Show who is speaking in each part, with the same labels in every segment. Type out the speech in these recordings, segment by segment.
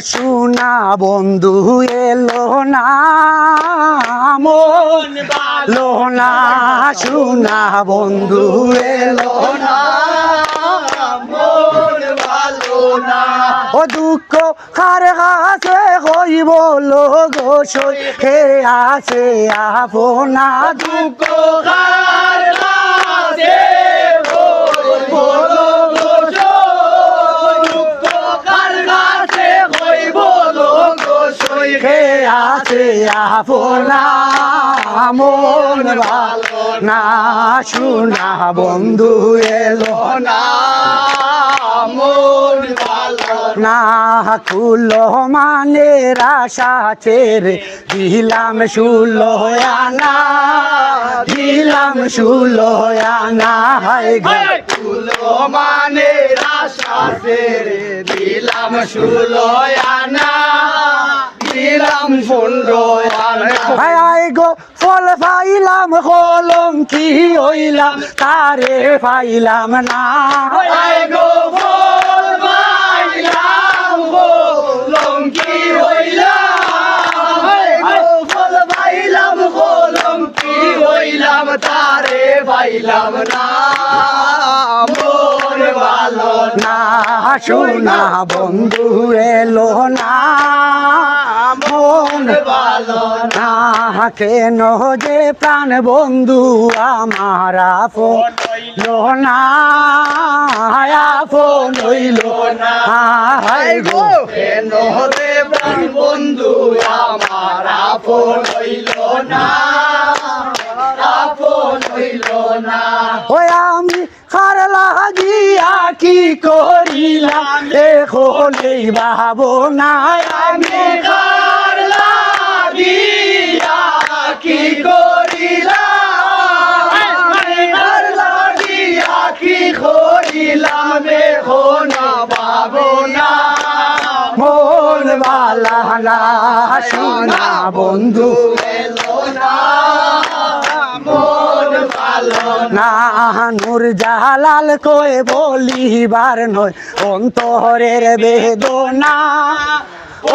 Speaker 1: সোনা বন্ধু এলো না মন ভালো না, সোনা বন্ধু এলো না মন ভালো না। ও দুঃখ কার কাছে হইব গো সই হে আছে আপনা, দুঃখ কার কাছে হইব গো সই, দুঃখ কার কাছে হইব গো সই হে আছে আপনা মন ভালো না, সোনা বন্ধু এলো না মন ভালো না। কুলো মানে রাশা ছেড়ে দিলাম শুলো আনা, দিলাম শুলো আনা। কুলো মানে রাশা ছেড়ে দিলাম শুলো আনা, দিলাম শুলো আনা। আয় গো ফল পাইলাম কলম কি হইলাম তারে পাইলাম না, আয় গো ফল পাইলাম কলম কি হইলাম, আয় গো ফল পাইলাম কলম কি হইলাম তারে পাইলাম না মন ভালো না, সোনা বন্ধু এলো না মন ভালো না। কেন যে প্রাণ বন্ধু আমার আপন না, আপন হইল না। গো কেন যে প্রাণ বন্ধু আমার আপন হইল না, আপন হইল না। ওই আমি কার লাগিয়া কি করিলাম এখন এই ভাবনা, আমি কার লাগিয়া কি করিলাম, আমি কার লাগিয়া কি করিলাম এখন ভাবনা মন বালা না, সোনা বন্ধু এলো না মন ভালো না। নূর জালাল কয়ে বলিবার নয় অন্তরের বেদনা,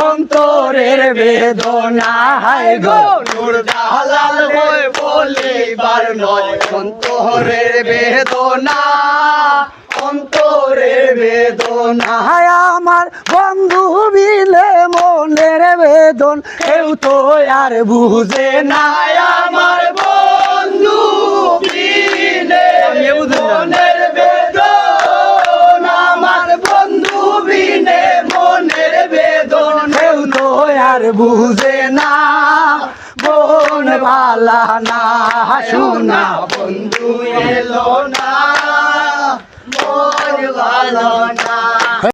Speaker 1: অন্তরের বেদনা। হায় গো নূর জালাল কয়ে বলিবার নয় অন্তরের বেদনা, অন্তরের বেদনা। আমার বন্ধু বিলে মনের বেদন কেউ তো আর বুঝে না, আমার বন্ধু বিলে মনের বেদন, আমার বন্ধু বিলে মনের বেদন কেউ তো আর বুঝে না মন ভালা না, সোনা বন্ধু এলো না মন ভালো না।